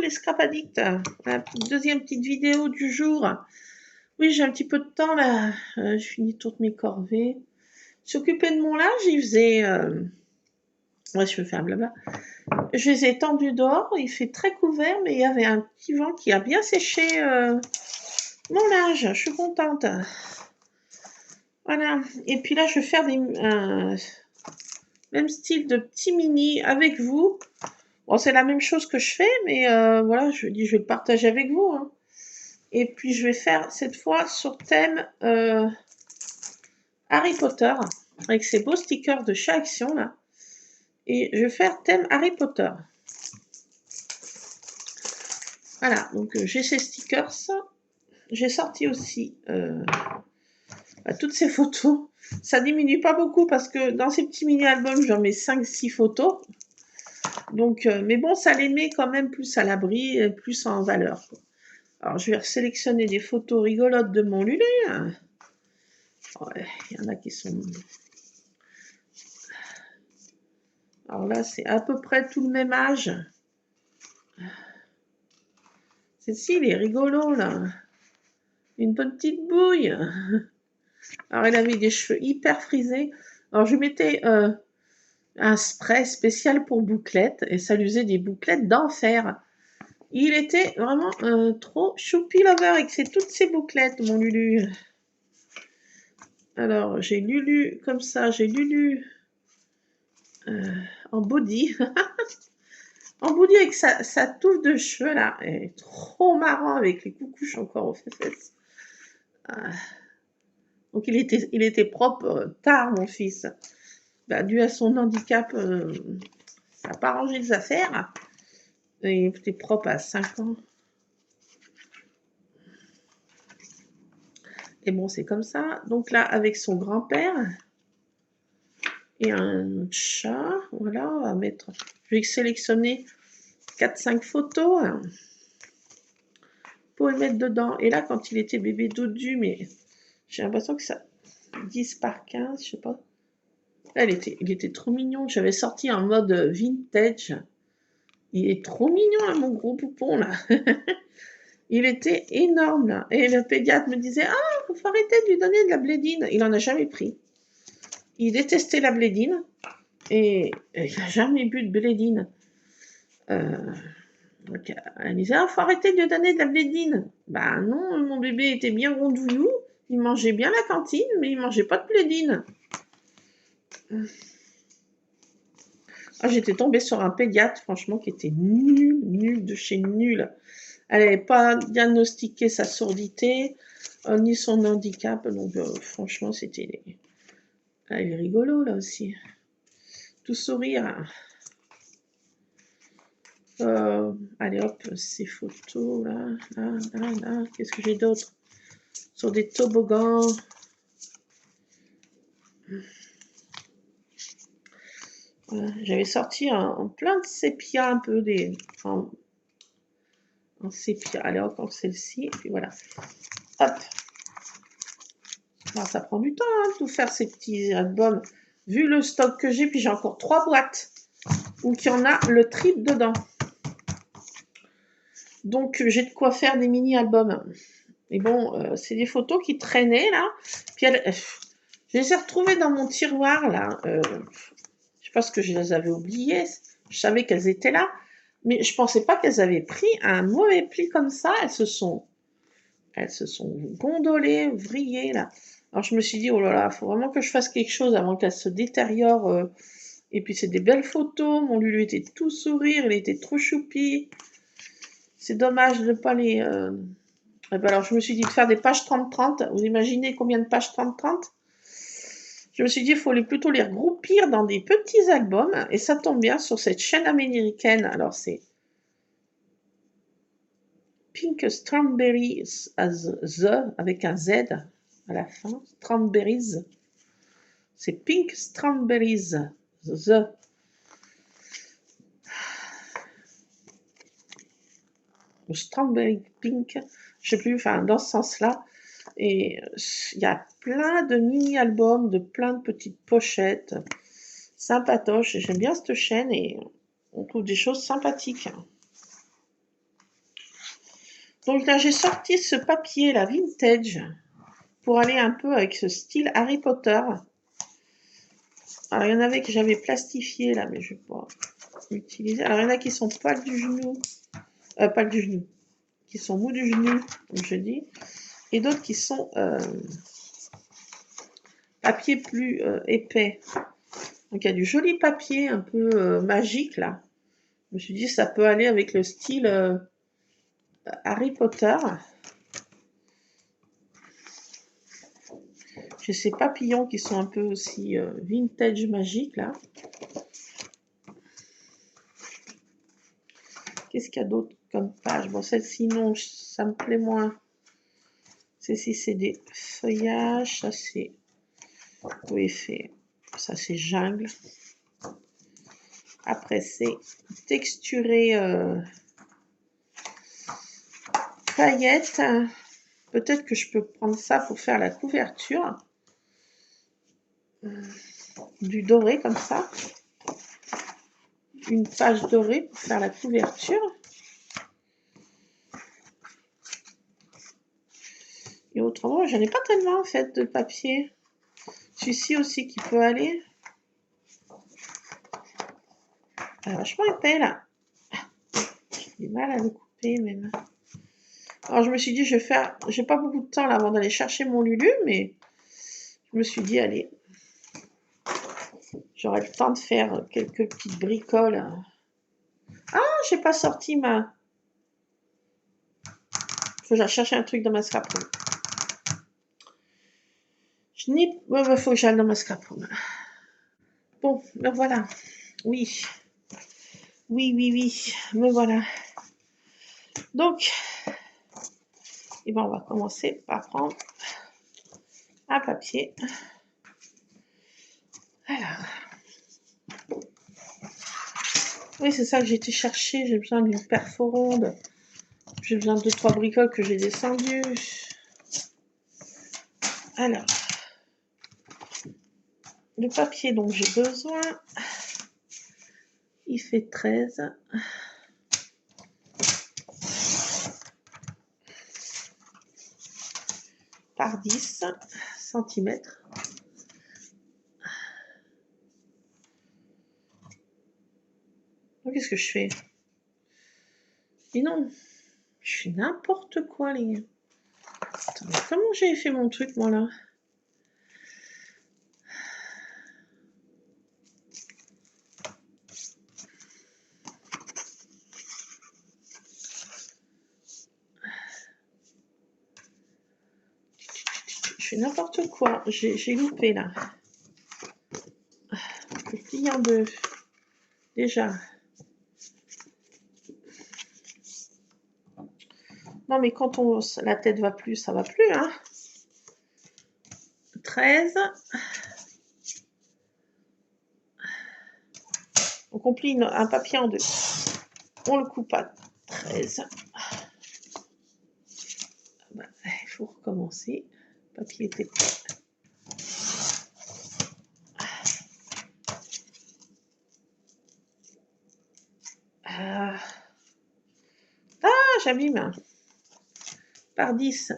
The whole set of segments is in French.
les Scrap Addicts. La deuxième petite vidéo du jour. Oui, j'ai un petit peu de temps là. Je finis toutes mes corvées. S'occuper de mon linge, il faisait... Ouais, je vais faire un blabla. Je les ai tendus dehors. Il fait très couvert, mais il y avait un petit vent qui a bien séché mon linge. Je suis contente. Voilà. Et puis là, je vais faire des... même style de petits mini avec vous. Bon, c'est la même chose que je fais, mais voilà, je dis, je vais le partager avec vous. Hein. Et puis, je vais faire cette fois sur thème Harry Potter, avec ces beaux stickers de chez Action, là. Et je vais faire thème Harry Potter. Voilà, donc j'ai ces stickers. J'ai sorti aussi toutes ces photos. Ça diminue pas beaucoup parce que dans ces petits mini-albums, j'en mets 5-6 photos. Donc, mais bon, ça les met quand même plus à l'abri, plus en valeur. Alors, je vais sélectionner des photos rigolotes de mon Lulu. Ouais, il y en a qui sont... Alors là, c'est à peu près tout le même âge. Celle-ci, il est rigolo, là. Une petite bouille. Alors, elle avait des cheveux hyper frisés. Alors, je mettais un spray spécial pour bouclettes. Et ça lui faisait des bouclettes d'enfer. Il était vraiment trop choupi lover avec toutes ces bouclettes, mon Lulu. Alors, j'ai Lulu comme ça. J'ai Lulu en body. En body avec sa touffe de cheveux, là. Elle est trop marrant avec les coucouches encore aux fesses. Donc, il était propre tard, mon fils. Bah, dû à son handicap, ça n'a pas arrangé les affaires. Il était propre à 5 ans. Et bon, c'est comme ça. Donc là, avec son grand-père et un chat, voilà, on va mettre... Je vais sélectionner 4-5 photos pour le mettre dedans. Et là, quand il était bébé dodu, mais j'ai l'impression que ça... 10 par 15, je sais pas. Là, il était trop mignon. J'avais sorti en mode vintage. Il est trop mignon, là, mon gros poupon, là. Il était énorme, là. Et le pédiatre me disait, ah, il faut arrêter de lui donner de la blédine. Il n'en a jamais pris. Il détestait la blédine. Et il n'a jamais bu de blédine. Donc, elle disait, ah, il faut arrêter de lui donner de la blédine. Ben non, mon bébé était bien rondouillou. Il mangeait bien la cantine, mais il mangeait pas de blédine. Ah, j'étais tombée sur un pédiatre, franchement, qui était nul de chez nul. Elle n'avait pas diagnostiqué sa surdité, ni son handicap, donc franchement, c'était... Ah, il est rigolo, là aussi. Tout sourire. Allez, hop, ces photos, là. Qu'est-ce que j'ai d'autre? Sur des toboggans. Voilà. J'avais sorti en plein de sépia, un peu en sépia. Allez, encore celle-ci, et puis voilà. Hop. Alors, ça prend du temps, hein, de tout faire ces petits albums. Vu le stock que j'ai, puis j'ai encore 3 boîtes où il y en a le triple dedans. Donc, j'ai de quoi faire des mini-albums. Et bon, c'est des photos qui traînaient, là. Puis, je les ai retrouvées dans mon tiroir, là. Je sais pas ce que je les avais oubliées. Je savais qu'elles étaient là. Mais je pensais pas qu'elles avaient pris un mauvais pli comme ça. Elles se sont gondolées, vrillées, là. Alors, je me suis dit, oh là là, il faut vraiment que je fasse quelque chose avant qu'elles se détériorent. Et puis, c'est des belles photos. Mon Lulu était tout sourire. Il était trop choupi. C'est dommage de ne pas les... Et ben alors, je me suis dit de faire des pages 30-30. Vous imaginez combien de pages 30-30? Je me suis dit, il faut plutôt les regroupir dans des petits albums. Et ça tombe bien sur cette chaîne américaine. Alors, c'est Pink Strawberries as The, avec un Z à la fin. Strawberries. C'est Pink Strawberries The. Strawberry Pink. Je sais plus, enfin, dans ce sens-là. Et il y a plein de mini-albums, de plein de petites pochettes. Sympatoche. J'aime bien cette chaîne et on trouve des choses sympathiques. Donc là, j'ai sorti ce papier, la vintage, pour aller un peu avec ce style Harry Potter. Alors, il y en avait que j'avais plastifié là, mais je ne vais pas utiliser. Alors, il y en a qui sont poils du genou, poils du genou, qui sont mous du genou, comme je dis, et d'autres qui sont papier plus épais. Donc, il y a du joli papier un peu magique là. Je me suis dit, ça peut aller avec le style Harry Potter. J'ai ces papillons qui sont un peu aussi vintage magique là. Qu'est-ce qu'il y a d'autre comme page? Bon, celle-ci, non, ça me plaît moins. Celle-ci, c'est des feuillages. Ça, c'est effet. Ça, c'est jungle. Après, c'est texturé paillettes. Peut-être que je peux prendre ça pour faire la couverture. Du doré, comme ça. Une page dorée pour faire la couverture. Et autrement, j'en ai pas tellement en fait de papier. Celui-ci aussi qui peut aller. Vachement épais là. J'ai du mal à le couper même. Alors je me suis dit, je vais faire. J'ai pas beaucoup de temps là avant d'aller chercher mon Lulu, mais je me suis dit, allez, j'aurai le temps de faire quelques petites bricoles. Ah, j'ai pas sorti ma. Faut que j'aille chercher un truc dans ma scrap room. Je n'ai. Ouais, faut que j'aille dans ma scrap room. Bon, me voilà. Oui. Oui, oui, oui. Me voilà. Donc, et ben on va commencer par prendre un papier. Alors. Oui, c'est ça que j'ai été chercher. J'ai besoin d'une perforonde. J'ai besoin de 2-3 bricoles que j'ai descendues. Alors. Le papier dont j'ai besoin. Il fait 13. Par 10 cm. Qu'est-ce que je fais? Mais non, je fais n'importe quoi, les gars. Attends, mais comment j'ai fait mon truc, moi, là? Je fais n'importe quoi. J'ai loupé, là. Le plie en deux. Déjà. Non, mais quand la tête va plus, ça va plus, hein. 13. Donc, on plie un papier en deux. On le coupe à 13. Ben, il faut recommencer. Le papier était prêt. Ah, j'abîme. Par 10.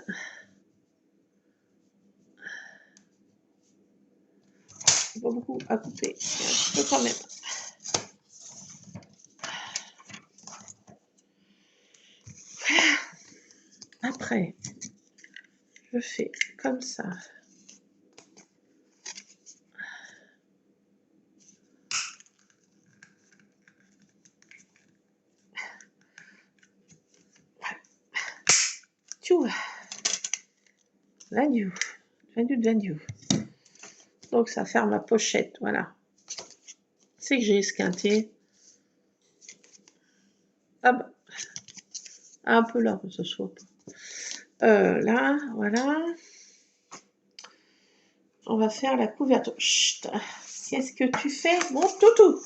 Pas beaucoup à couper. Un peu quand même. Après, je fais comme ça. Tchou. 20. Donc ça ferme ma pochette, voilà. C'est que j'ai esquinté. Ah bah, un peu là, ce soit. Là, voilà. On va faire la couverture. Chut. Qu'est-ce que tu fais, mon toutou?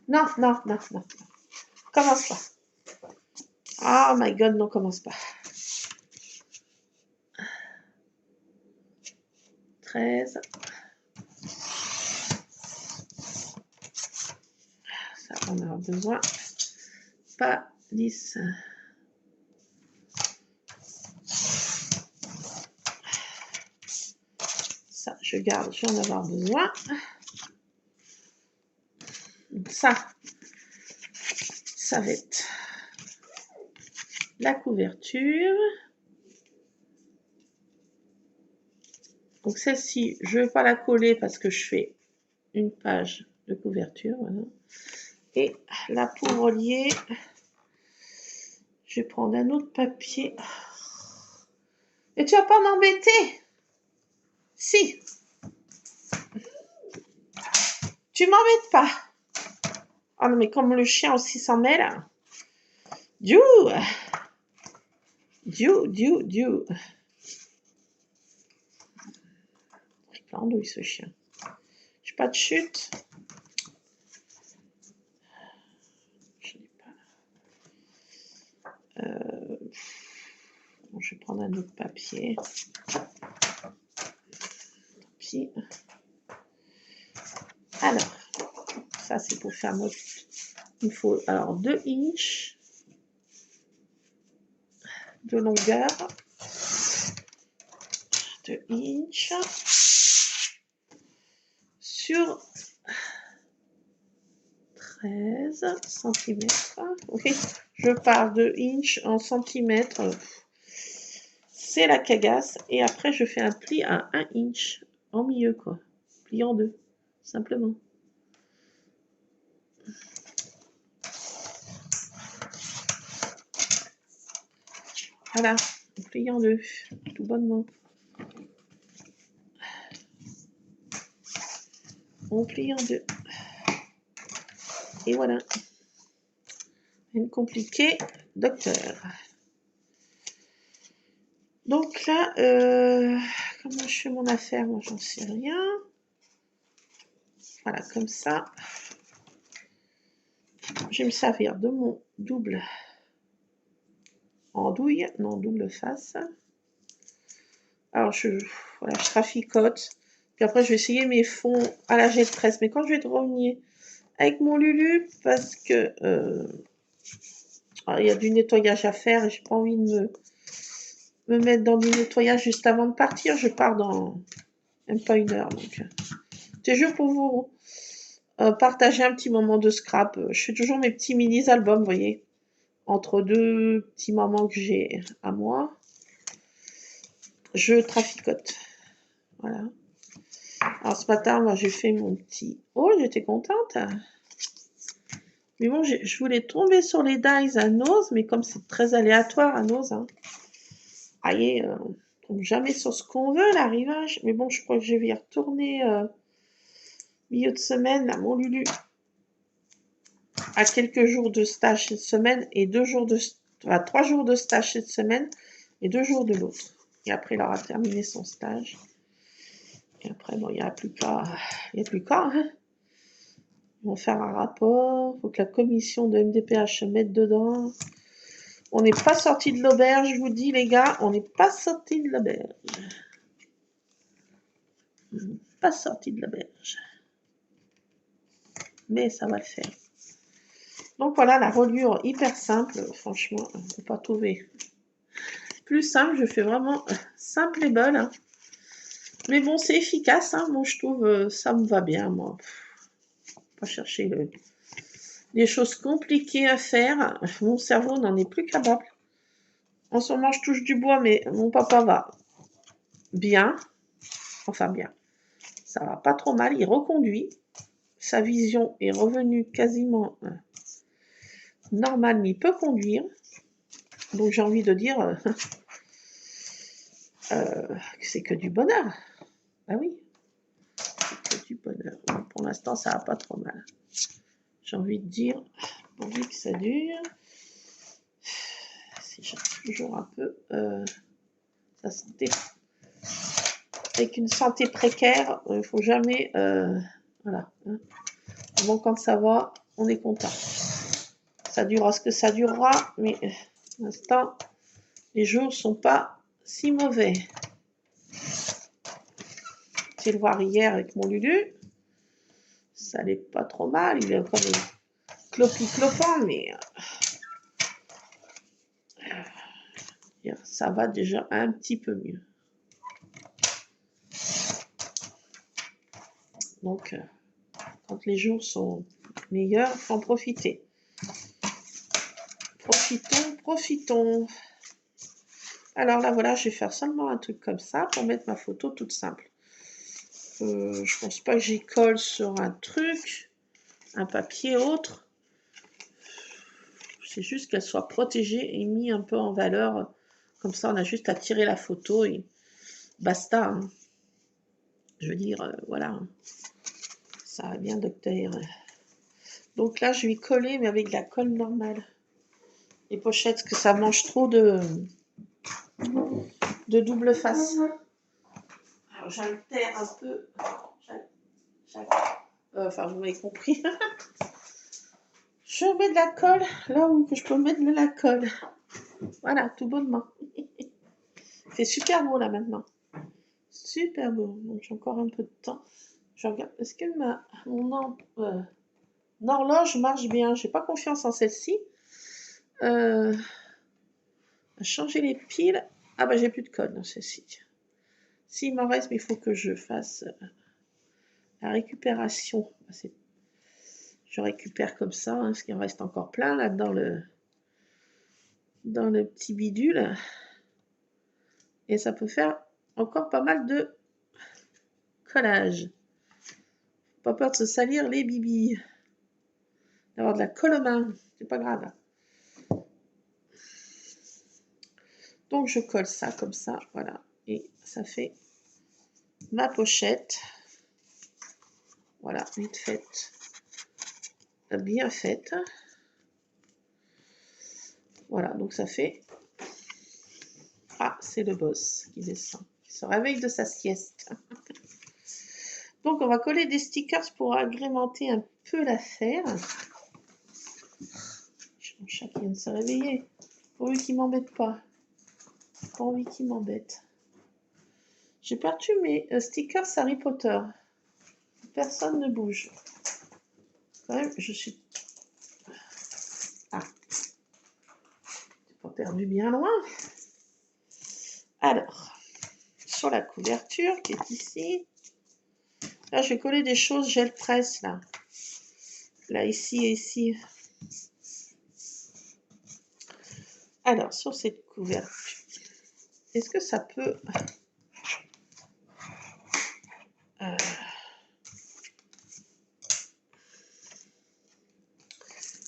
Non, non, non, non. Commence pas. Oh my god, non, commence pas. 13. Ça, on en a besoin. Pas 10. je garde, je vais en avoir besoin. Donc ça va être la couverture. Donc celle-ci, je ne vais pas la coller parce que je fais une page de couverture. Voilà. Et la pour relier, je vais prendre un autre papier. Et tu vas pas m'embêter? Si. Tu m'embêtes pas. Oh non, mais comme le chien aussi s'en mêle. Dieu. Il est andouille ce chien. J'ai pas de chute. Je n'ai pas. Bon, je vais prendre un autre papier. Tant pis. Alors, ça c'est pour faire notre... Il faut alors 2 inches de longueur. 2 inches sur 13 cm. Oui, je pars de inch en centimètres. C'est la cagasse. Et après, je fais un pli à 1 inch en milieu, quoi. Pli en deux, simplement. Voilà, on plie en deux, tout bonnement. On plie en deux. Et voilà. Une compliquée, docteur. Donc là, comment je fais mon affaire? Moi, j'en sais rien. Voilà, comme ça. Je vais me servir de mon double andouille, non, double face. Alors, voilà, je traficote. Puis après, je vais essayer mes fonds à la jet de presse. Mais quand je vais revenir avec mon Lulu, parce que il y a du nettoyage à faire et j'ai pas envie de me mettre dans du nettoyage juste avant de partir. Je pars dans même pas 1 heure. Donc, c'est juste pour vous partager un petit moment de scrap. Je fais toujours mes petits mini-albums, vous voyez, entre deux petits moments que j'ai à moi. Je traficote. Voilà. Alors ce matin, moi j'ai fait mon petit... Oh, j'étais contente. Mais bon, je voulais tomber sur les dies à Nose, mais comme c'est très aléatoire à Nose, hein. Aïe, on tombe jamais sur ce qu'on veut, l'arrivage. Mais bon, je crois que je vais y retourner milieu de semaine, à mon Lulu. À quelques jours de stage cette semaine et 2 jours de... Enfin, 3 jours de stage cette semaine et 2 jours de l'autre. Et après, il aura terminé son stage. Et après, bon, il n'y a plus qu'à... hein. Ils vont faire un rapport. Il faut que la commission de MDPH se mette dedans. On n'est pas sorti de l'auberge, je vous dis, les gars. On n'est pas sorti de l'auberge. Pas sorti de l'auberge. Mais ça va le faire. Donc voilà, la reliure hyper simple. Franchement, on ne peut pas trouver plus simple. Je fais vraiment simple et bonne. Hein. Mais bon, c'est efficace. Hein. Moi, je trouve ça me va bien, moi. Pas chercher des choses compliquées à faire. Mon cerveau n'en est plus capable. En ce moment, je touche du bois, mais mon papa va bien. Enfin, bien. Ça va pas trop mal. Il reconduit. Sa vision est revenue quasiment normale, mais il peut conduire. Donc, j'ai envie de dire que c'est que du bonheur. Ah oui, c'est que du bonheur. Pour l'instant, ça va pas trop mal. J'ai envie de dire, envie que ça dure. Si j'ai toujours un peu sa santé. Avec une santé précaire, il ne faut jamais... voilà. Hein. Bon, quand ça va, on est content. Ça durera ce que ça durera, mais pour l'instant, les jours sont pas si mauvais. J'ai le voir hier avec mon Lulu. Ça allait pas trop mal. Il est comme clopant, mais ça va déjà un petit peu mieux. Donc, quand les jours sont meilleurs, il faut en profiter. Profitons. Alors là, voilà, je vais faire seulement un truc comme ça pour mettre ma photo toute simple. Je pense pas que j'y colle sur un truc, un papier autre. C'est juste qu'elle soit protégée et mise un peu en valeur. Comme ça, on a juste à tirer la photo et basta. Hein. Je veux dire, voilà. Ça va bien, docteur. Donc là, je vais coller, mais avec de la colle normale. Les pochettes, parce que ça mange trop de double face. Alors, j'altère un peu. Enfin, vous m'avez compris. Je mets de la colle là où je peux mettre de la colle. Voilà, tout bonnement. Il fait super beau là maintenant. Super beau. Donc j'ai encore un peu de temps. Je regarde. Est-ce que mon horloge marche bien? J'ai pas confiance en celle-ci. Changer les piles. Ah bah j'ai plus de colle dans celle-ci. S'il m'en reste, mais il faut que je fasse la récupération. Je récupère comme ça, hein, parce qu'il en reste encore plein là dans le petit bidule. Et ça peut faire encore pas mal de collage. Pas peur de se salir les bibis. D'avoir de la colle aux mains, c'est pas grave. Donc je colle ça comme ça, voilà. Et ça fait ma pochette. Voilà, vite faite. Bien faite. Voilà, donc ça fait... Ah, c'est le boss qui descend. Qui se réveille de sa sieste. Donc on va coller des stickers pour agrémenter un peu l'affaire. J'ai mon chat qui vient de se réveiller. Pourvu qu'il m'embête pas. Pas envie qu'il m'embête. J'ai perdu mes stickers Harry Potter. Personne ne bouge. Quand même, je suis... Ah. J'ai pas perdu bien loin. Alors, sur la couverture qui est ici. Là, je vais coller des choses gel presse, là. Là, ici et ici. Alors, sur cette couverture, est-ce que ça peut...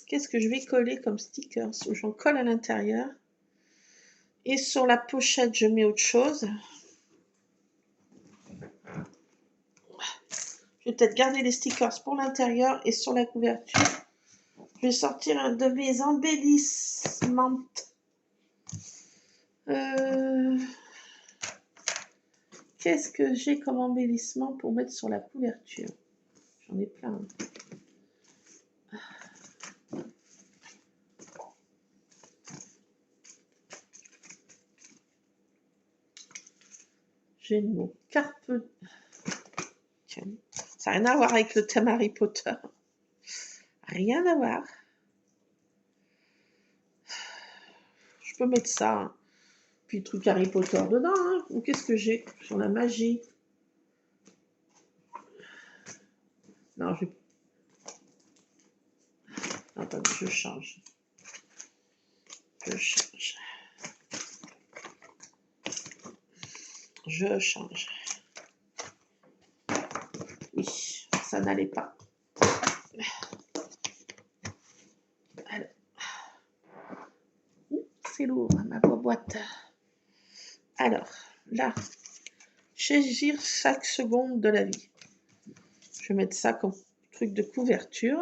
Qu'est-ce que je vais coller comme stickers? J'en colle à l'intérieur. Et sur la pochette, je mets autre chose. Je vais peut-être garder les stickers pour l'intérieur et sur la couverture. Je vais sortir un de mes embellissements. Qu'est-ce que j'ai comme embellissement pour mettre sur la couverture? J'en ai plein. J'ai le mot carpe. Tiens, ça n'a rien à voir avec le thème Harry Potter. Rien à voir. Je peux mettre ça. Hein. Puis le truc Harry Potter dedans. Hein. Ou qu'est-ce que j'ai sur la magie? Non, je... Attendez, je change. Je change. Oui, ça n'allait pas. Alors. C'est lourd, ma boîte. Alors, là, saisir chaque seconde de la vie. Je vais mettre ça comme truc de couverture.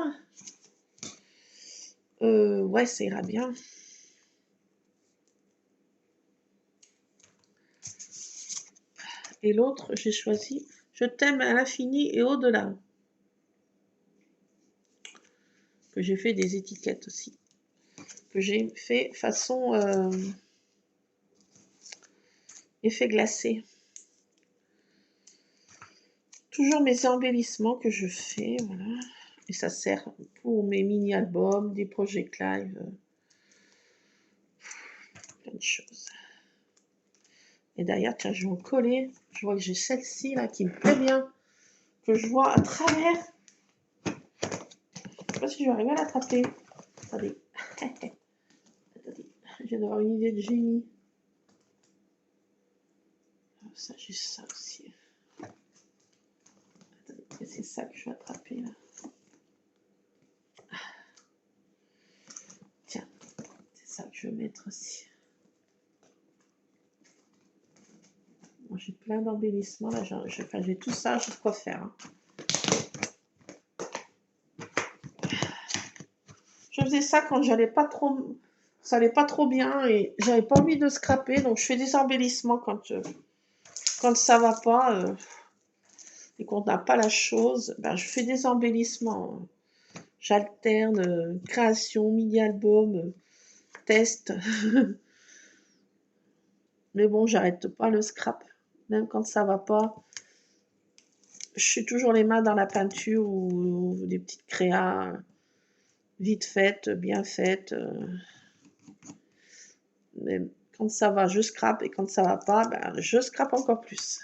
Ouais, ça ira bien. Et l'autre, j'ai choisi « Je t'aime à l'infini et au-delà ». Que j'ai fait des étiquettes aussi. Que j'ai fait façon effet glacé. Toujours mes embellissements que je fais, voilà. Et ça sert pour mes mini-albums, des projets live, plein de choses. Et d'ailleurs, tiens, je vais en coller. Je vois que j'ai celle-ci là qui me plaît bien. que je vois à travers. Je sais pas si je vais arriver à l'attraper. Attendez. Attendez. Je viens d'avoir une idée de génie. Ça, j'ai ça aussi. Attendez, c'est ça que je vais attraper là. Tiens, c'est ça que je vais mettre aussi. Moi, j'ai plein d'embellissements là. J'ai tout ça, j'ai de quoi faire. Hein. Je faisais ça quand j'allais pas trop, ça allait pas trop bien et j'avais pas envie de scraper, donc je fais des embellissements quand ça va pas et qu'on n'a pas la chose, ben je fais des embellissements. J'alterne création, mini-album, test. Mais bon, j'arrête pas le scrap, même quand ça va pas. Je suis toujours les mains dans la peinture ou des petites créas vite faites, bien faites. Mais quand ça va, je scrape et quand ça va pas, ben, je scrape encore plus.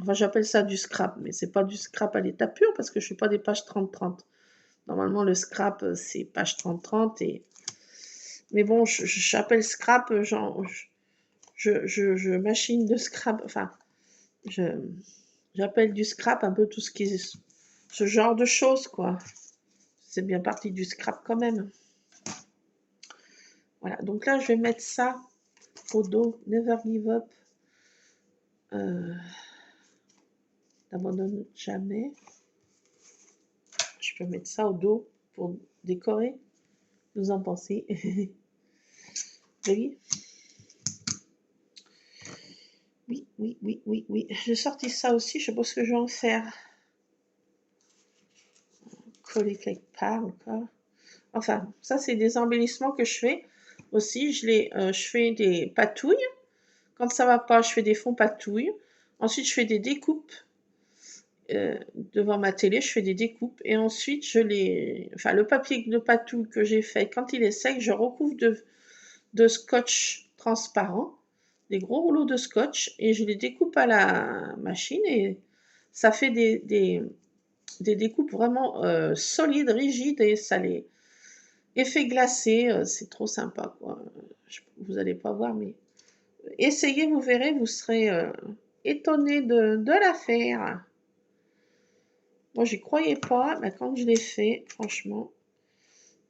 Enfin, j'appelle ça du scrap, mais c'est pas du scrap à l'état pur parce que je fais pas des pages 30-30. Normalement, le scrap, c'est page 30-30 et... Mais bon, j'appelle scrap, genre, je machine de scrap, enfin, j'appelle du scrap un peu tout ce qui est ce genre de choses, quoi. C'est bien parti du scrap quand même. Voilà, donc là, je vais mettre ça au dos, Never Give Up. N'abandonne jamais. Je peux mettre ça au dos pour décorer. Vous en pensez? Oui. Oui. J'ai sorti ça aussi, je sais pas ce que je vais en faire. Coller quelque part encore. Enfin, ça c'est des embellissements que je fais. Aussi, je fais des patouilles. Quand ça va pas, je fais des fonds patouilles. Ensuite, je fais des découpes. Devant ma télé, je fais des découpes. Et ensuite, le papier de patouille que j'ai fait, quand il est sec, je recouvre de scotch transparent, des gros rouleaux de scotch, et je les découpe à la machine et ça fait des découpes vraiment solides, rigides, et ça les effets glacés, c'est trop sympa, quoi. Vous n'allez pas voir, mais essayez, vous verrez, vous serez étonné de la faire. Moi, j'y croyais pas, mais quand je l'ai fait, franchement,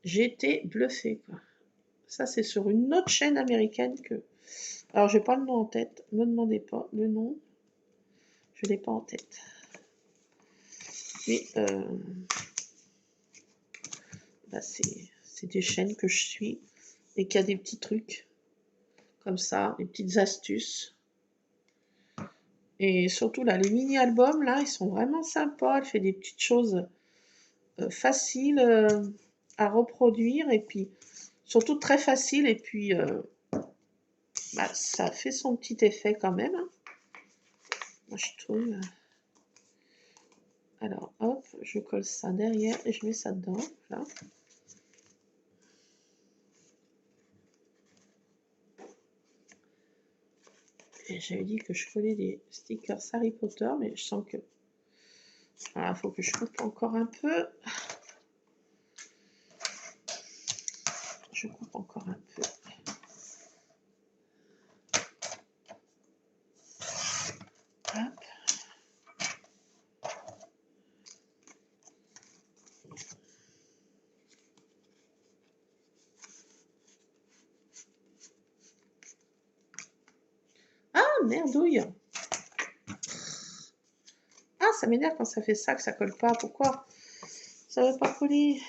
j'ai été bluffée, quoi. Ça, c'est sur une autre chaîne américaine que... Alors, j'ai pas le nom en tête. Ne me demandez pas le nom. Je l'ai pas en tête. Mais bah, c'est des chaînes que je suis et qu'il y a des petits trucs comme ça, des petites astuces. Et surtout, là, les mini-albums, là, ils sont vraiment sympas. Elle fait des petites choses faciles à reproduire et puis surtout très faciles. Et puis, bah, ça fait son petit effet quand même. Hein. Moi, je trouve... Alors, hop, je colle ça derrière et je mets ça dedans. Là. Et j'avais dit que je collais des stickers Harry Potter, mais je sens que... Voilà, il faut que je coupe encore un peu. Je coupe encore un peu. Hop. Ah, merdouille. Ah, ça m'énerve quand ça fait ça, que ça colle pas. Pourquoi ça ne veut pas coller?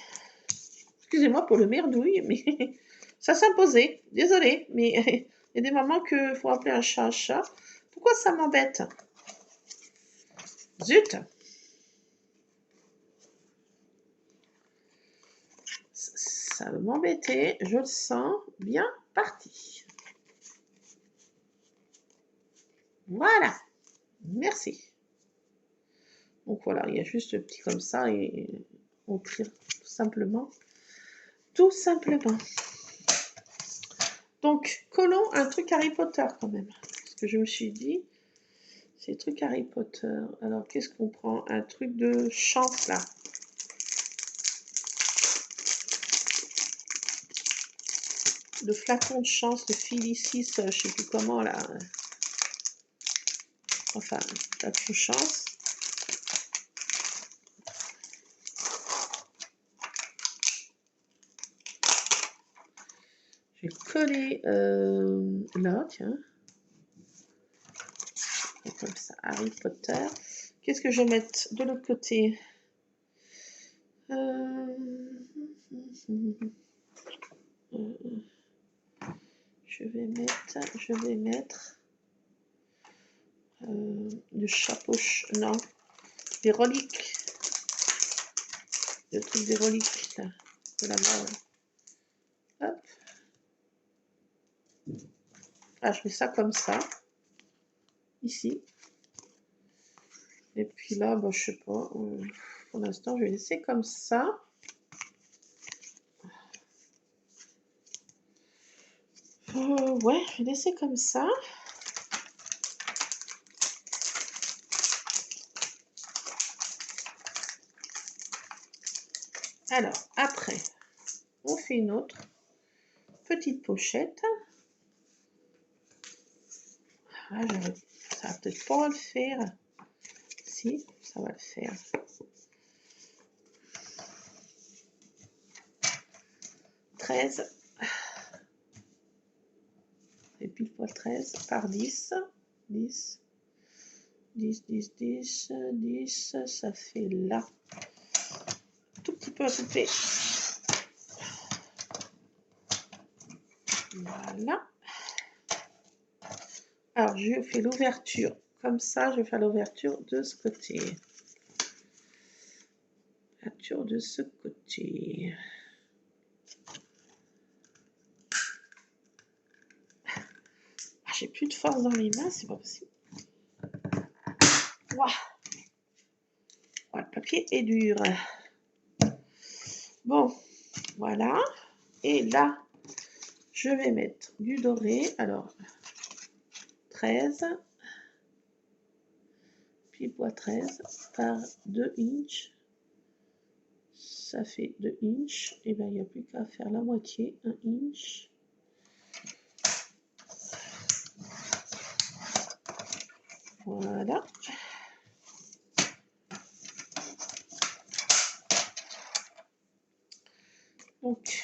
Excusez-moi pour le merdouille, mais ça s'imposait. Désolée, mais il y a des moments qu'il faut appeler un chat un chat. Pourquoi ça m'embête? Zut! Ça va m'embêter, je le sens bien parti. Voilà, merci. Donc voilà, il y a juste le petit comme ça et on tire tout simplement. Tout simplement. Donc, collons un truc Harry Potter quand même. Parce que je me suis dit, c'est truc Harry Potter. Alors, qu'est-ce qu'on prend? Un truc de chance, là. Le flacon de chance de Félicis, je sais plus comment, là. Enfin, flacon de chance. Je vais coller là, tiens. Et comme ça, Harry Potter. Qu'est-ce que je vais mettre de l'autre côté? Je vais mettre le chapeau, non, des reliques. Le truc des reliques, là, de la mort. Hop. Ah, je mets ça comme ça, ici. Et puis là, bon, je sais pas, pour l'instant, je vais laisser comme ça. Ouais, je vais laisser comme ça. Alors, après, on fait une autre petite pochette. Ah, ça va peut-être pas le faire. Si, ça va le faire. Et pile poil 13 par 10. 10. 10, 10, 10, 10, ça fait là. Un tout petit peu à couper. Voilà. Alors, je fais l'ouverture. Comme ça, je vais faire l'ouverture de ce côté. Ouverture de ce côté. Ah, j'ai plus de force dans les mains, c'est pas possible. Ouah. Oh, le papier est dur. Bon, voilà. Et là, je vais mettre du doré. Alors, 13. Puis bois 13 par 2 inches. Ça fait 2 inches. Et bien, il n'y a plus qu'à faire la moitié, 1 inch. Voilà. Donc,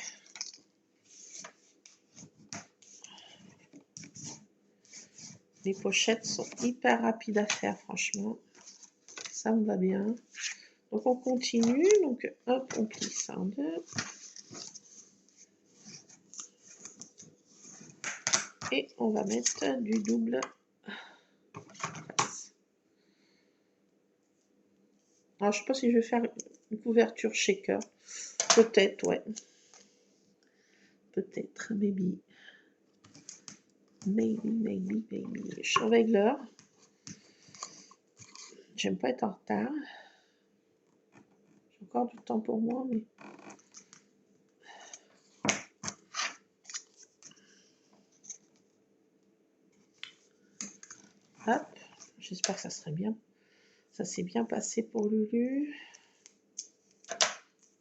les pochettes sont hyper rapides à faire, franchement. Ça me va bien. Donc, on continue. Donc, hop, on plie ça en deux. Et on va mettre du double. Alors, je ne sais pas si je vais faire une couverture shaker. Peut-être, ouais. Peut-être, maybe. Maybe. Je surveille l'heure. J'aime pas être en retard. J'ai encore du temps pour moi, mais... Hop. J'espère que ça serait bien. Ça s'est bien passé pour Lulu.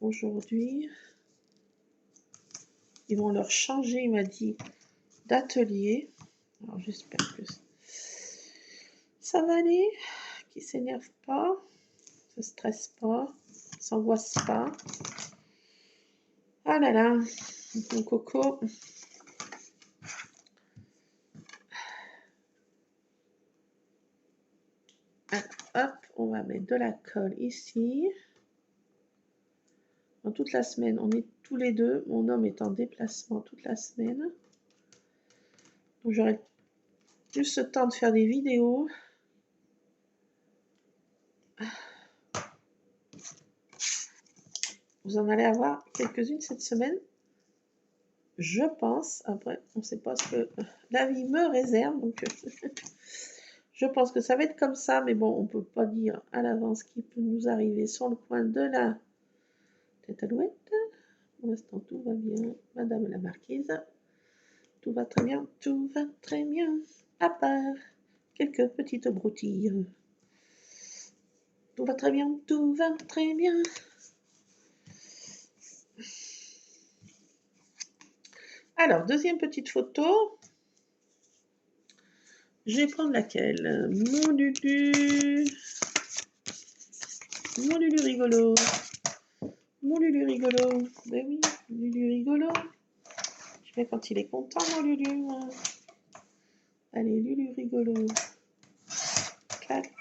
Aujourd'hui. Ils vont leur changer, il m'a dit, d'atelier. Alors j'espère que ça va aller. Qu'ils ne s'énervent pas. Ne se stressent pas. Ne s'angoissent pas. Ah là là. Mon coco. Alors, hop, on va mettre de la colle ici. Dans toute la semaine, on est tous les deux. Mon homme est en déplacement toute la semaine. Donc j'aurai plus le temps de faire des vidéos. Vous en allez avoir quelques-unes cette semaine. Je pense. Après, on ne sait pas ce que la vie me réserve. Donc, je pense que ça va être comme ça. Mais bon, on ne peut pas dire à l'avance ce qui peut nous arriver sur le coin de la tête à l'ouette. Pour l'instant, tout va bien. Madame la marquise. Tout va très bien, tout va très bien, à part quelques petites broutilles. Tout va très bien, tout va très bien. Alors, deuxième petite photo. Je vais prendre laquelle? Mon Lulu. Mon Lulu rigolo. Mon Lulu rigolo. Ben oui, Lulu rigolo. Je vais quand il est content, mon Lulu. Moi. Allez, Lulu rigolo. Clac.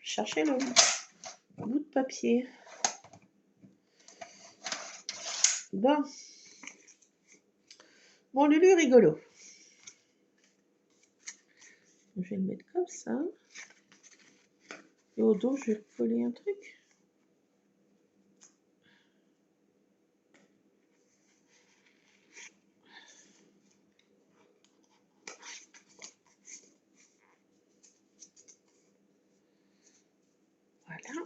Chercher le bout de papier. Bon. Mon Lulu rigolo. Je vais le mettre comme ça. Et au dos, je vais coller un truc. Voilà.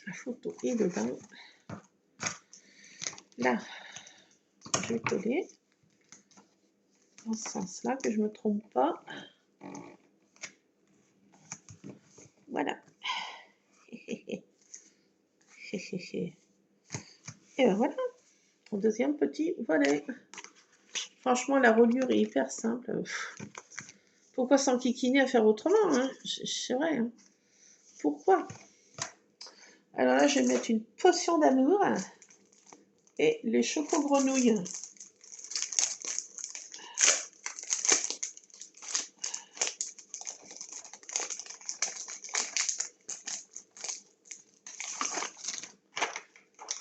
La photo est dedans. Là, je vais coller. Dans ce sens-là, que je ne me trompe pas. Voilà. Et ben voilà, mon deuxième petit volet. Franchement, la reliure est hyper simple. Pourquoi s'enquiquiner à faire autrement, hein? C'est vrai. Hein. Pourquoi? Alors là, je vais mettre une potion d'amour et les choco-grenouilles.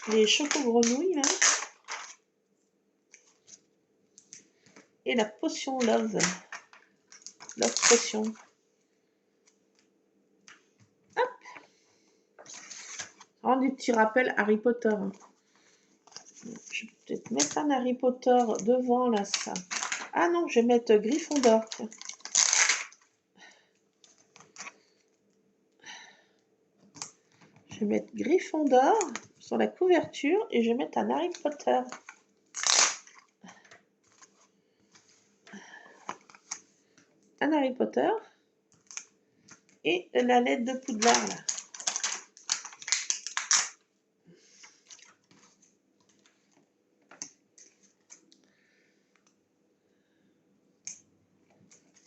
Les choco-grenouilles, là. Et la potion love. Love potion. Hop. Alors, des petits rappels Harry Potter. Je vais peut-être mettre un Harry Potter devant, là, ça. Ah non, je vais mettre Gryffondor. Je vais mettre Gryffondor sur la couverture et je vais mettre un Harry Potter. Un Harry Potter et la lettre de Poudlard là.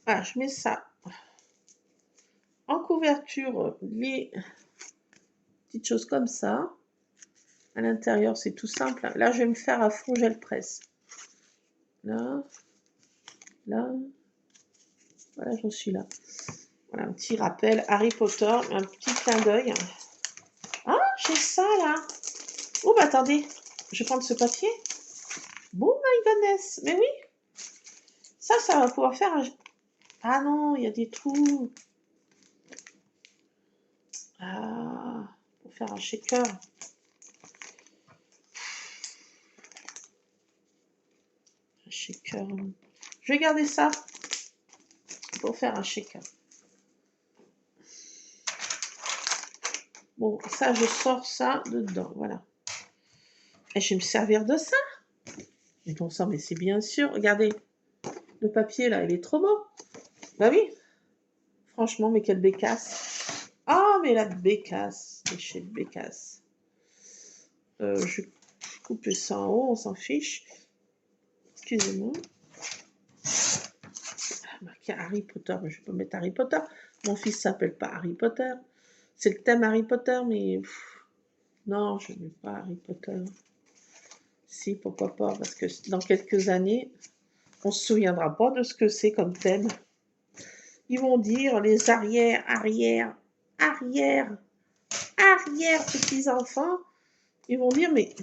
Ah, je mets ça en couverture, les petites choses comme ça. À l'intérieur, c'est tout simple. Là, je vais me faire à fond gel presse. Là, là, voilà, j'en suis là. Voilà, un petit rappel Harry Potter, un petit clin d'œil. Ah, j'ai ça là. Oh, bah attendez, je vais prendre ce papier. Oh my goodness, mais oui, ça va pouvoir faire un... Ah non, il y a des trous. Ah, pour faire un shaker. Un shaker. Je vais garder ça pour faire un shaker. Bon, ça, je sors ça dedans, voilà. Et je vais me servir de ça. Mais bon sang, mais c'est bien sûr. Regardez, le papier, là, il est trop beau. Bah oui. Franchement, mais quelle bécasse. Ah, mais la bécasse. Déchet de bécasse. Je vais couper ça en haut, on s'en fiche. Excusez-moi. Marqué Harry Potter, mais je peux mettre Harry Potter. Mon fils s'appelle pas Harry Potter. C'est le thème Harry Potter, mais non, je ne mets pas Harry Potter. Si, pourquoi pas, parce que dans quelques années, on se souviendra pas de ce que c'est comme thème. Ils vont dire les arrière petits-enfants, ils vont dire, mais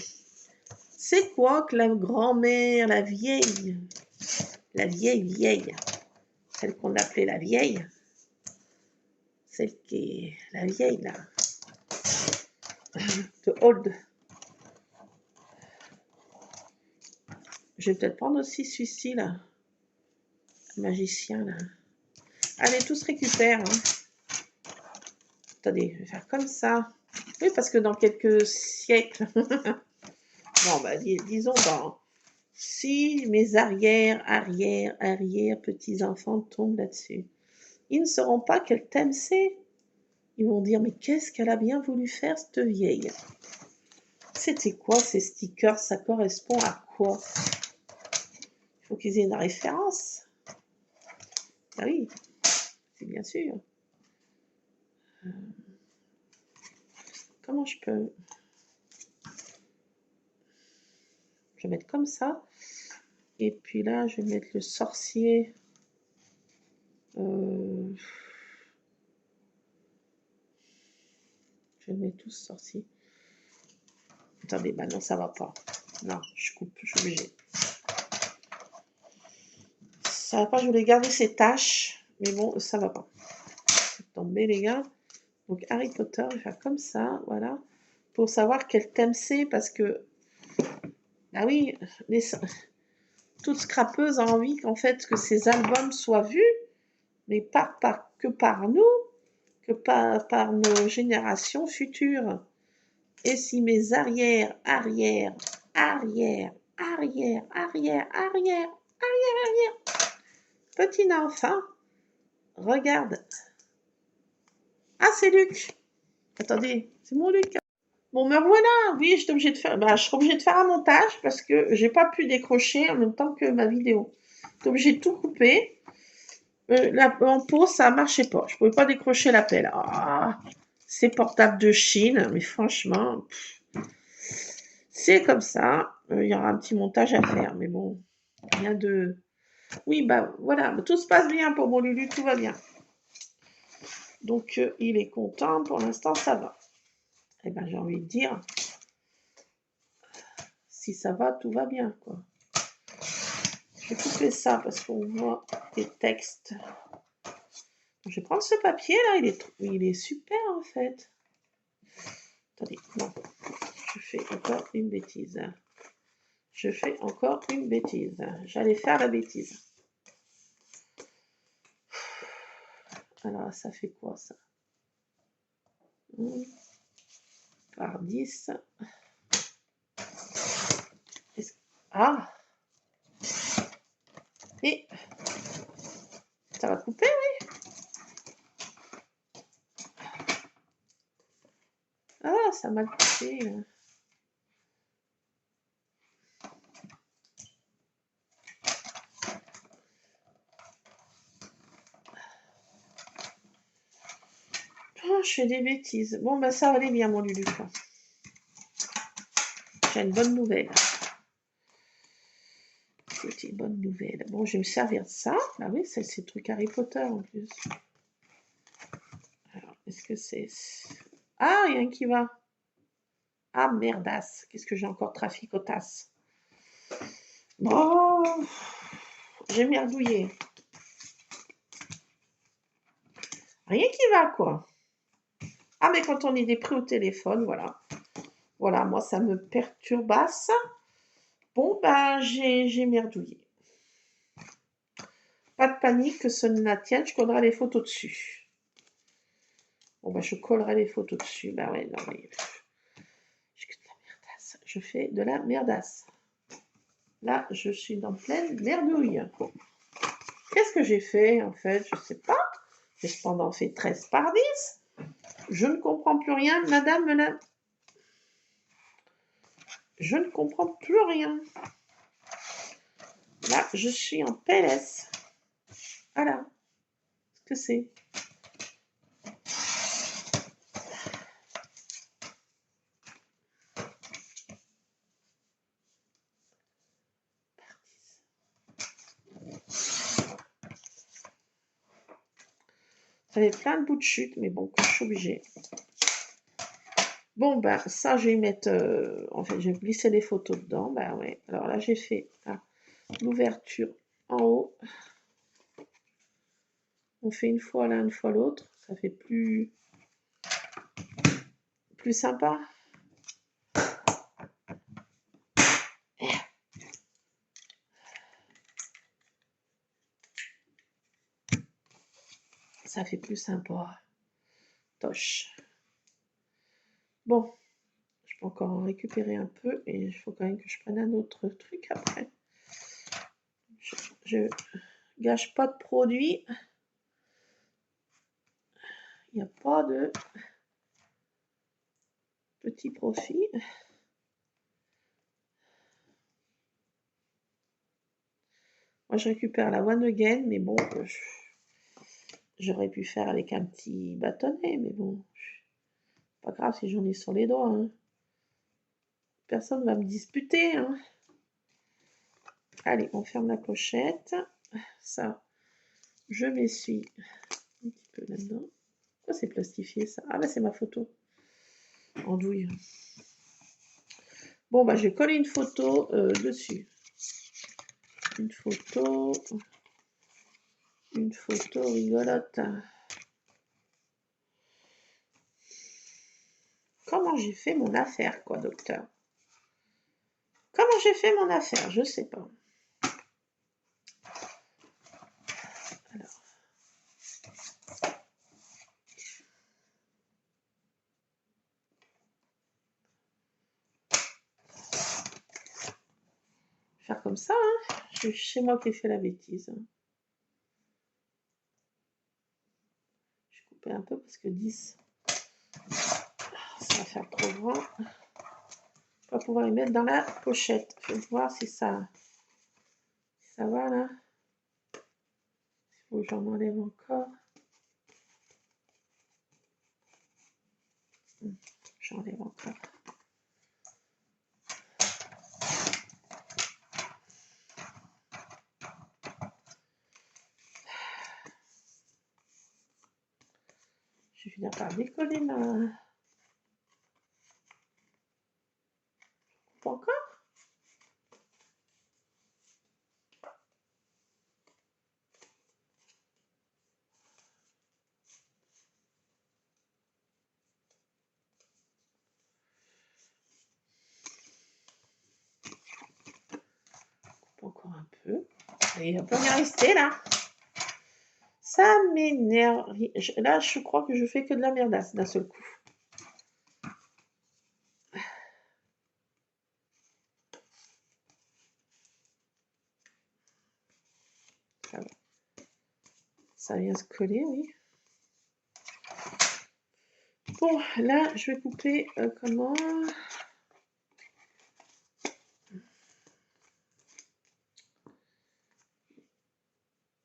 c'est quoi que la grand-mère, la vieille, celle qu'on appelait la vieille, celle qui est la vieille, là. De Old. Je vais peut-être prendre aussi celui-ci, là. Le magicien, là. Allez, tous récupèrent. Hein. Attendez, je vais faire comme ça. Oui, parce que dans quelques siècles... bon, bah, disons dans... Si mes arrière petits-enfants tombent là-dessus, ils ne sauront pas quel thème c'est. Ils vont dire, mais qu'est-ce qu'elle a bien voulu faire, cette vieille? C'était quoi ces stickers? Ça correspond à quoi? Il faut qu'ils aient une référence. Ah oui, c'est bien sûr. Comment je peux... Je vais mettre comme ça. Et puis là, je vais mettre le sorcier. Je vais mettre tous sorciers. Attendez, bah non, ça va pas. Non, je coupe, je suis obligée. Ça va pas, je voulais garder ces taches. Mais bon, ça va pas. C'est tombé, les gars. Donc, Harry Potter, je vais faire comme ça, voilà. Pour savoir quel thème c'est, parce que... Ah oui, toute scrapeuse a envie qu'en fait, que ces albums soient vus, mais pas que par nous, que par nos générations futures. Et si mes arrière, petit enfant, regarde. Ah, c'est Luc. Attendez, c'est mon Luc. Bon, ben voilà, oui, je serai obligée de faire un montage parce que j'ai pas pu décrocher en même temps que ma vidéo. J'étais obligée de tout couper. En pause, ça marchait pas. Je pouvais pas décrocher l'appel. Ah, c'est portable de Chine, mais franchement, c'est comme ça. Il y aura un petit montage à faire, mais bon, rien de... Oui, bah voilà, tout se passe bien pour mon Lulu, tout va bien. Donc, il est content, pour l'instant, ça va. Eh ben, j'ai envie de dire, si ça va, tout va bien, quoi. Je vais couper ça parce qu'on voit les textes. Je vais prendre ce papier, là, il est super, en fait. Attendez, non, je fais encore une bêtise. J'allais faire la bêtise. Alors, ça fait quoi, ça? Par 10. Ah! Et ça va couper, oui? Ah, ça m'a coupé, là. Oh, je fais des bêtises. Bon, ben ça va aller bien, mon Lulu. J'ai une bonne nouvelle. C'est une bonne nouvelle. Bon, je vais me servir de ça. Ah oui, c'est le truc Harry Potter en plus. Alors, est-ce que c'est... Ah, il y a un qui va. Ah, merdasse. Qu'est-ce que j'ai encore trafic aux tasses. Bon, j'ai merdouillé. Rien qui va, quoi. Ah, mais quand on est des prix au téléphone, voilà. Voilà, moi, ça me perturbasse. Bon, ben, j'ai merdouillé. Pas de panique, que ce ne la tienne, je collerai les photos dessus. Bon, ben, je collerai les photos dessus. Ben ouais, non, mais... Je fais de la merdasse. Là, je suis dans pleine merdouille. Qu'est-ce que j'ai fait, en fait? Je sais pas. J'ai cependant fait 13 par 10. Je ne comprends plus rien, madame. Je ne comprends plus rien. Là, je suis en PLS. Voilà. Ce que c'est. J'avais plein de bouts de chute, mais bon, je suis obligée. Bon, ben, ça, je vais y mettre... en fait, je vais glisser les photos dedans. Ben, ouais. Alors là, j'ai fait l'ouverture en haut. On fait une fois l'un, une fois l'autre. ça fait plus sympa. Ça fait plus sympa. Toche. Bon, je peux encore en récupérer un peu et il faut quand même que je prenne un autre truc après. Je gâche pas de produits. Il n'y a pas de petit profit. Moi, je récupère la One Again, mais bon, j'aurais pu faire avec un petit bâtonnet, mais bon, pas grave si j'en ai sur les doigts. Hein. Personne ne va me disputer. Hein. Allez, on ferme la pochette. Ça, je m'essuie un petit peu là-dedans. Pourquoi c'est plastifié ça? Ah bah c'est ma photo. En douille. Bon bah je vais coller une photo dessus. Une photo rigolote. Comment j'ai fait mon affaire, quoi, docteur? Comment j'ai fait mon affaire? Je sais pas. Alors. Faire comme ça, hein. C'est chez moi qui ai fait la bêtise. Je vais couper un peu parce que 10, ça va faire trop grand. Je vais pouvoir les mettre dans la pochette. Je vais voir si ça va là. Il faut que j'en enlève encore. J'enlève encore. Je vais finir par décoller ma... Pas encore? Encore un peu. Allez, on peut bien rester là. Ça m'énerve. Là, je crois que je fais que de la merdasse d'un seul coup. Ça va. Ça vient se coller, oui. Bon, là, je vais couper comment...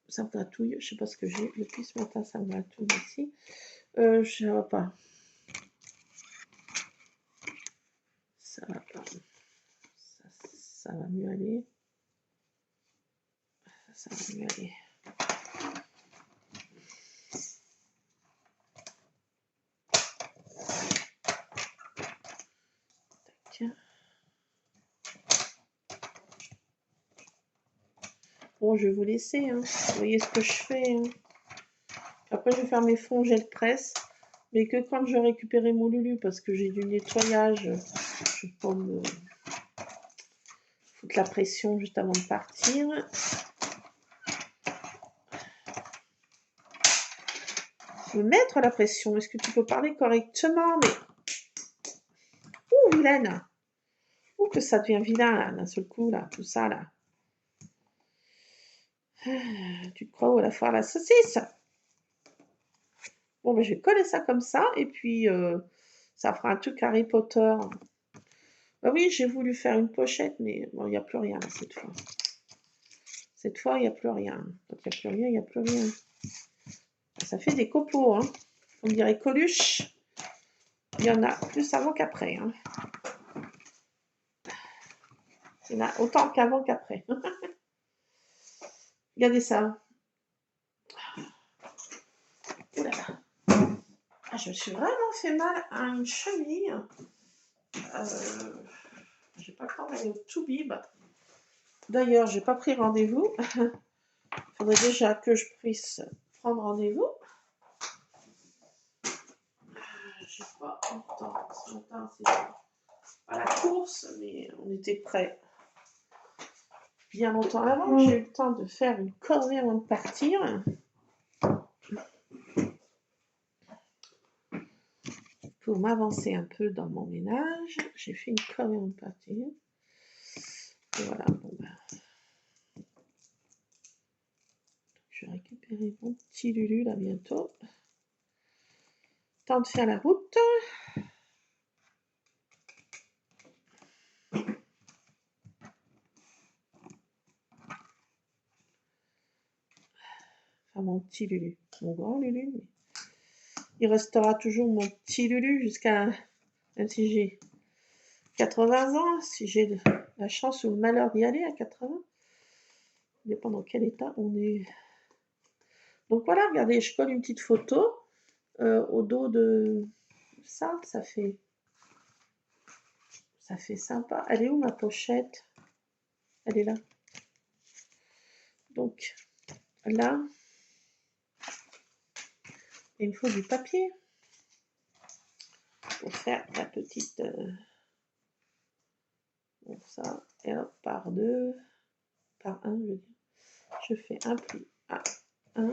Ça me gratouille. Je sais pas ce que j'ai. Depuis ce matin, ça me gratouille ici. Je ne vois pas. Ça va pas. Ça va mieux aller. Ça va mieux aller. Tac. Bon, je vais vous laisser. Hein. Vous voyez ce que je fais. Hein. Après, je vais faire mes fonds gel presse. Mais que quand je récupérer mon Lulu, parce que j'ai du nettoyage, je vais pas me foutre la pression juste avant de partir. Me mettre la pression. Est-ce que tu peux parler correctement? Mais... Ouh, vilaine! Ouh, que ça devient vilain, là, d'un seul coup, là, tout ça, là. Tu te crois où à la foire la saucisse? Bon, ben, je vais coller ça comme ça, et puis ça fera un truc Harry Potter. Bah oui, j'ai voulu faire une pochette, mais bon, il n'y a plus rien, là, cette fois. Cette fois, il n'y a plus rien. Quand il n'y a plus rien, il n'y a plus rien. Ça fait des copeaux, hein. On dirait Coluche. Il y en a plus avant qu'après. Hein. Il y en a autant qu'avant qu'après. Regardez ça. Ouh là là. Ah, je me suis vraiment fait mal à une cheville. J'ai pas le temps d'aller au Toubib. D'ailleurs, j'ai pas pris rendez-vous. Il faudrait déjà que je puisse prendre rendez-vous. je sais pas longtemps. Ce matin, c'était à la course, mais on était prêts bien longtemps avant. J'ai eu le temps de faire une corvée avant de partir. Pour m'avancer un peu dans mon ménage, j'ai fait une corvée avant de partir. Et voilà, bon ben, je vais récupérer mon petit Lulu là bientôt. Temps de faire la route. Enfin, mon petit Lulu. Mon grand Lulu, mais il restera toujours mon petit Lulu jusqu'à... Même si j'ai 80 ans, si j'ai la chance ou le malheur d'y aller à 80, ça dépend dans quel état on est. Donc voilà, regardez, je colle une petite photo au dos de ça, ça fait sympa. Elle est où ma pochette? Elle est là. Donc là, il me faut du papier pour faire la petite... Bon, ça, et hop, par deux, par un, je veux dire. Je fais un pli à un.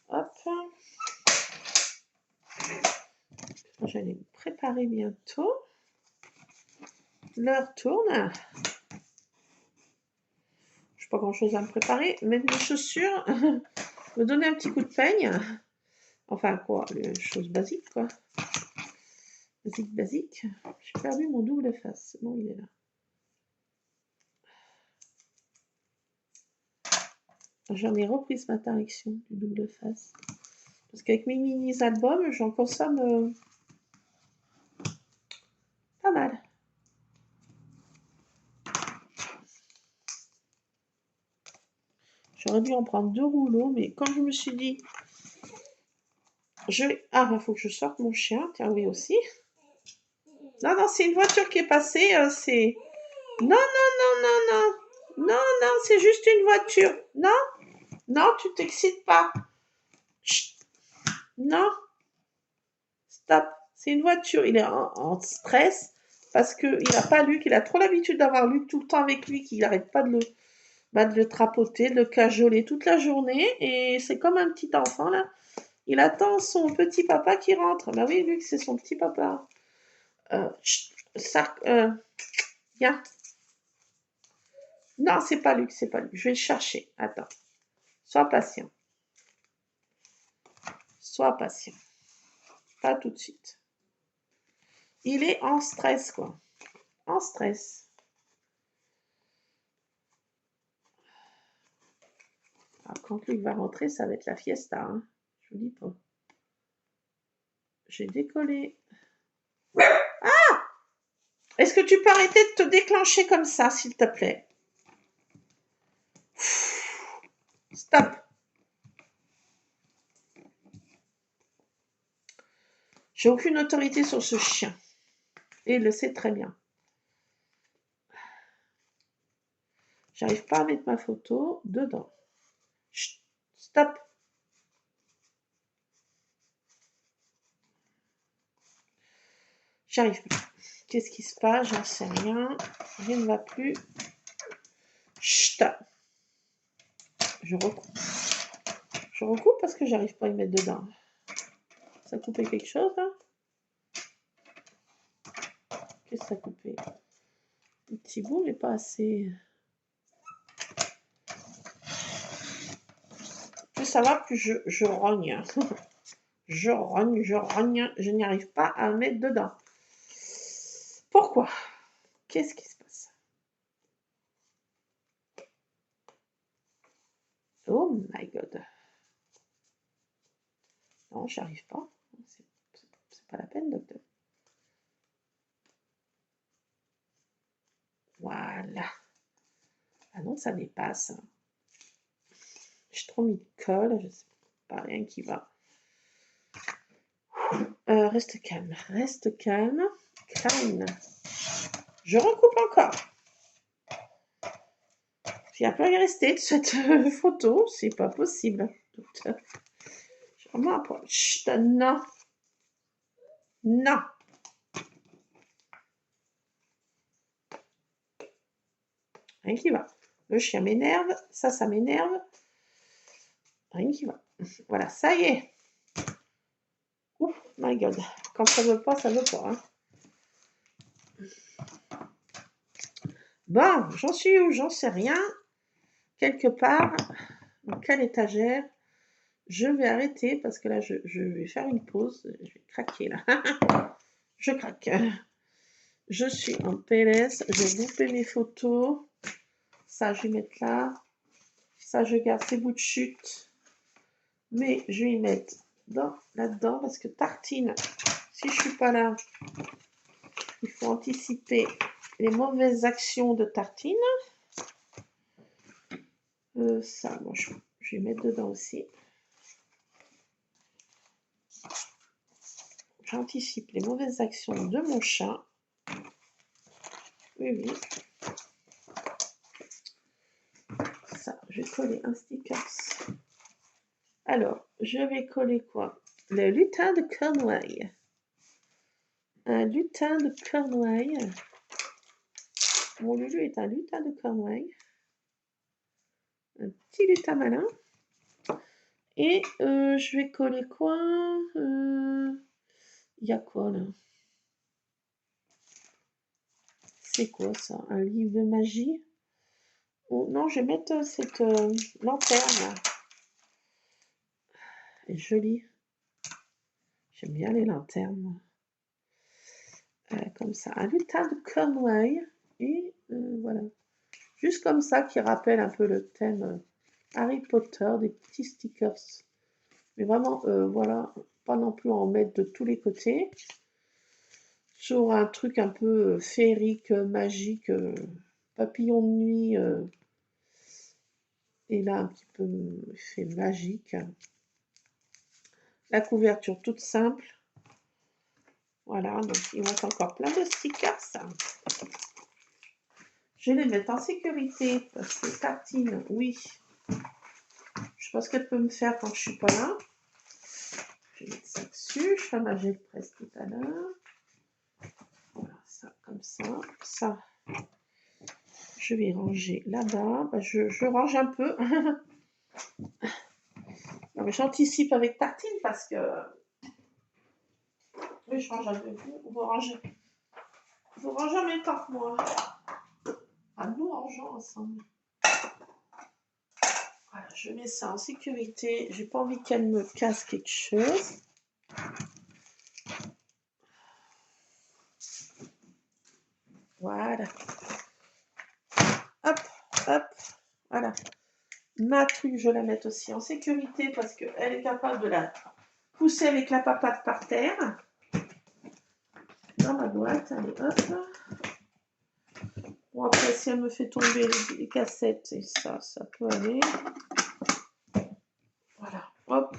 Hop. J'allais me préparer bientôt. L'heure tourne. Je n'ai pas grand chose à me préparer. Mettre mes chaussures. Me donner un petit coup de peigne. Enfin quoi, les choses basiques quoi. Basique. J'ai perdu mon double face. Bon, il est là. J'en ai repris ce matin action du double face. Parce qu'avec mes mini-albums, j'en consomme pas mal. J'aurais dû en prendre 2 rouleaux, mais comme je me suis dit, ah, il faut que je sorte mon chien. Tiens, oui aussi. Non, non, c'est une voiture qui est passée. C'est... Non, non, non, non, non. Non, non, c'est juste une voiture. Non, non, tu t'excites pas. Chut. Non. Stop. C'est une voiture. Il est en stress parce qu'il n'a pas Luc. Il a trop l'habitude d'avoir Luc tout le temps avec lui, qu'il n'arrête pas de le trapoter, de le cajoler toute la journée. Et c'est comme un petit enfant, là. Il attend son petit papa qui rentre. Bah oui, Luc, c'est son petit papa. Ça, viens. Non, c'est pas Luc, c'est pas Luc. Je vais le chercher. Attends. Sois patient. Sois patient. Pas tout de suite. Il est en stress, quoi. En stress. Alors, quand Luc va rentrer, ça va être la fiesta. Hein. Je vous dis pas. J'ai décollé. Ah! Est-ce que tu peux arrêter de te déclencher comme ça, s'il te plaît? Stop. J'ai aucune autorité sur ce chien. Et il le sait très bien. J'arrive pas à mettre ma photo dedans. Chut, stop. J'arrive pas. Qu'est-ce qui se passe? J'en sais rien. Rien ne va plus. Chut. Je recoupe. Je recoupe parce que j'arrive pas à y mettre dedans. Ça a coupé quelque chose là? Qu'est-ce que ça a coupé? Un petit bout, mais pas assez. Plus ça va, plus je rogne. Je rogne, je n'y arrive pas à mettre dedans. Pourquoi? Qu'est-ce qui se passe? Oh my god. Non, j'y arrive pas. C'est pas la peine, docteur. Voilà. Ah non, ça dépasse. J'ai trop mis de colle, je sais pas, rien qui va. Reste calme, reste calme. Calme. Je recoupe encore. Il n'y a plus rien resté de cette photo, c'est pas possible. Docteur. Comment pour... Chut, non. Non. Rien qui va. Le chien m'énerve. Ça m'énerve. Rien qui va. Voilà, ça y est. Ouf, my God. Quand ça veut pas, ça veut pas. Hein. Bon, j'en suis où? J'en sais rien. Quelque part, dans quelle étagère? Je vais arrêter parce que là, je vais faire une pause. Je vais craquer là. Je craque. Je suis en PLS. Je vais louper mes photos. Ça, je vais mettre là. Ça, je garde ces bouts de chute. Mais je vais y mettre là-dedans parce que tartine, si je suis pas là, il faut anticiper les mauvaises actions de tartine. Ça, moi, je vais mettre dedans aussi. J'anticipe les mauvaises actions de mon chat. Oui, oui. Ça, je vais coller un sticker. Alors, je vais coller quoi? Le lutin de Cornouailles. Un lutin de Cornouailles. Mon Lulu est un lutin de Cornouailles. Un petit lutin malin. Et je vais coller quoi? Il y a quoi là? C'est quoi ça? Un livre de magie? Oh, non, je vais mettre cette lanterne. Elle est jolie. J'aime bien les lanternes. Comme ça. Un lutin de Cornouailles. Et voilà. Juste comme ça, qui rappelle un peu le thème Harry Potter, des petits stickers. Mais vraiment, voilà, pas non plus en mettre de tous les côtés. Sur un truc un peu féerique, magique, papillon de nuit, et là un petit peu fait magique. La couverture toute simple. Voilà, donc il manque encore plein de stickers. Je vais les mettre en sécurité parce que tartine, oui. Je sais pas ce qu'elle peut me faire quand je suis pas là. Je vais mettre ça dessus. Je fais ma gel presse tout à l'heure. Voilà, ça comme ça. Ça, je vais ranger là-bas. Bah, je range un peu. Non, mais j'anticipe avec tartine parce que. Oui, je range avec vous. Vous rangez. Vous rangez en même temps que moi. Ah, nous rangeons ensemble. Voilà, je mets ça en sécurité. J'ai pas envie qu'elle me casse quelque chose. Voilà. Hop, hop. Voilà. Ma truc, je la mets aussi en sécurité parce qu'elle est capable de la pousser avec la papate par terre. Dans ma boîte, allez, hop. Bon, après, si elle me fait tomber les cassettes, et ça peut aller. Voilà, hop,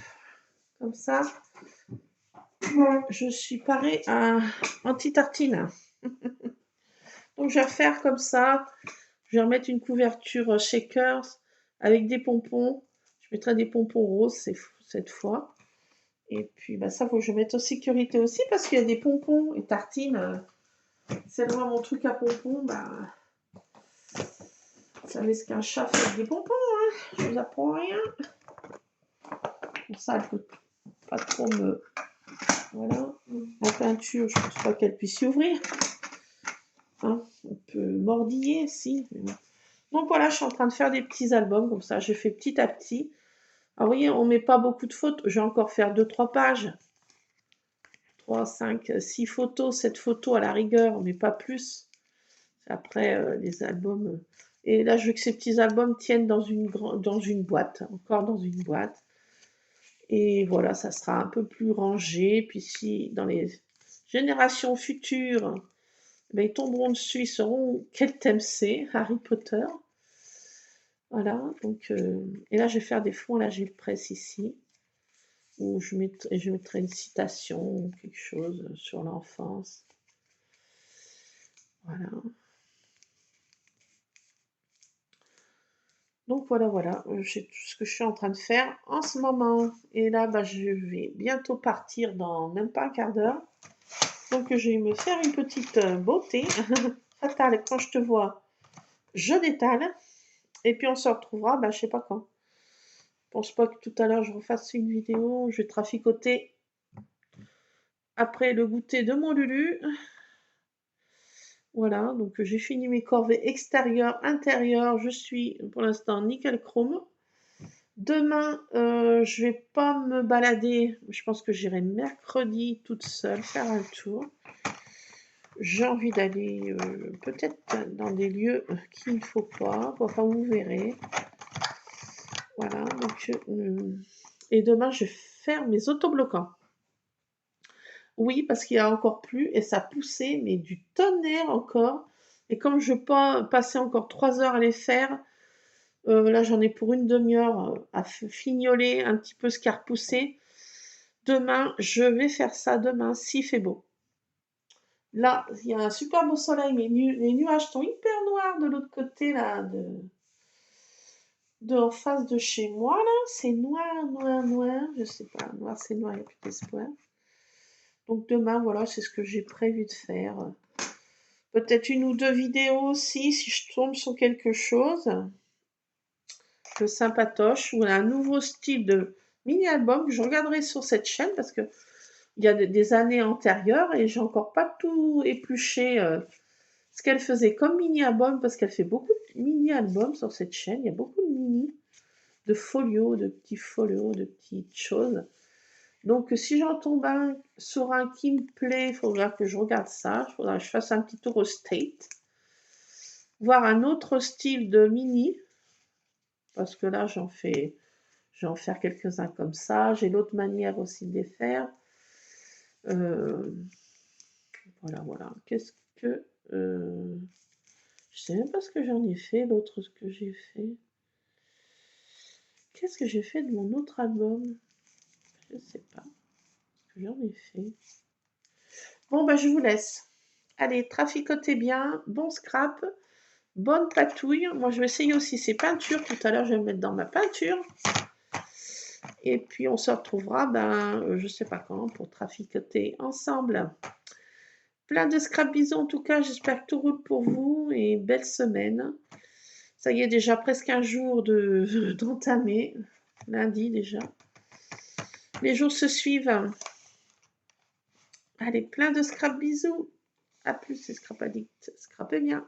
comme ça. Je suis parée à anti-tartine. Donc, je vais faire comme ça. Je vais remettre une couverture shakers avec des pompons. Je mettrai des pompons roses cette fois. Et puis, bah, ça, faut que je mette en sécurité aussi parce qu'il y a des pompons et tartines. C'est vraiment mon truc à pompons. Bah, ça laisse qu'un chat fait des pompons. Hein. Je vous apprends rien. Pour ça, elle peut pas trop me... Voilà. La peinture, je pense pas qu'elle puisse s'y ouvrir. Hein, on peut mordiller, si. Donc voilà, je suis en train de faire des petits albums, comme ça, je fais petit à petit. Alors, vous voyez, on met pas beaucoup de photos. Je vais encore faire 2-3 pages. 3, 5, 6 photos, 7 photos à la rigueur, mais pas plus. Après, les albums... Et là, je veux que ces petits albums tiennent dans une boîte, encore dans une boîte. Et voilà, ça sera un peu plus rangé. Puis si dans les générations futures, ben, ils tomberont dessus, ils sauront quel thème c'est, Harry Potter. Voilà, donc, et là je vais faire des fonds, là j'ai le presse ici, où je mettrai une citation, quelque chose sur l'enfance. Voilà. Donc voilà, voilà, c'est tout ce que je suis en train de faire en ce moment. Et là, bah, je vais bientôt partir dans même pas un quart d'heure. Donc je vais me faire une petite beauté. Fatal, quand je te vois, je détale. Et puis on se retrouvera, bah, je sais pas quand. Je pense pas que tout à l'heure je refasse une vidéo. Je vais traficoter après le goûter de mon Lulu. Voilà, donc j'ai fini mes corvées extérieures, intérieures. Je suis pour l'instant nickel chrome. Demain, je vais pas me balader. Je pense que j'irai mercredi toute seule faire un tour. J'ai envie d'aller peut-être dans des lieux qu'il ne faut pas. Enfin, vous verrez. Voilà, donc et demain, je vais faire mes autobloquants. Oui, parce qu'il y a encore plu et ça poussait, mais du tonnerre encore. Et comme je vais pas passer encore 3 heures à les faire, là j'en ai pour une demi-heure à fignoler un petit peu ce qui a repoussé. Demain, je vais faire ça demain, s'il fait beau. Là, il y a un super beau soleil, mais les nuages sont hyper noirs de l'autre côté, là, en face de chez moi, là. C'est noir, noir, noir. Je sais pas, noir, c'est noir, il n'y a plus d'espoir. Donc demain, voilà, c'est ce que j'ai prévu de faire. Peut-être une ou deux vidéos aussi, si je tombe sur quelque chose de sympatoche, ou un nouveau style de mini-album que je regarderai sur cette chaîne, parce que il y a des années antérieures et j'ai encore pas tout épluché ce qu'elle faisait comme mini-album, parce qu'elle fait beaucoup de mini-albums sur cette chaîne. Il y a beaucoup de mini, de folios, de petits folios, de petites choses. Donc si j'en tombe sur un qui me plaît, il faudra que je regarde ça. Il faudra que je fasse un petit tour au State. Voir un autre style de mini, parce que là je vais en faire quelques-uns comme ça. J'ai l'autre manière aussi de les faire. Euh, voilà, voilà. Qu'est-ce que... je sais même pas ce que j'en ai fait, l'autre ce que j'ai fait. Qu'est-ce que j'ai fait de mon autre album? Je sais pas ce que j'en ai fait. Bon, bah je vous laisse. Allez, traficotez bien, bon scrap, bonne patouille. Moi, je vais essayer aussi ces peintures. Tout à l'heure, je vais me mettre dans ma peinture. Et puis, on se retrouvera, je sais pas quand, pour traficoter ensemble. Plein de scrap bisous en tout cas. J'espère que tout roule pour vous et belle semaine. Ça y est, déjà presque un jour d'entamer. Lundi déjà. Les jours se suivent. Allez, plein de scrap bisous. A plus, c'est Scrap Addict. Scrapez bien.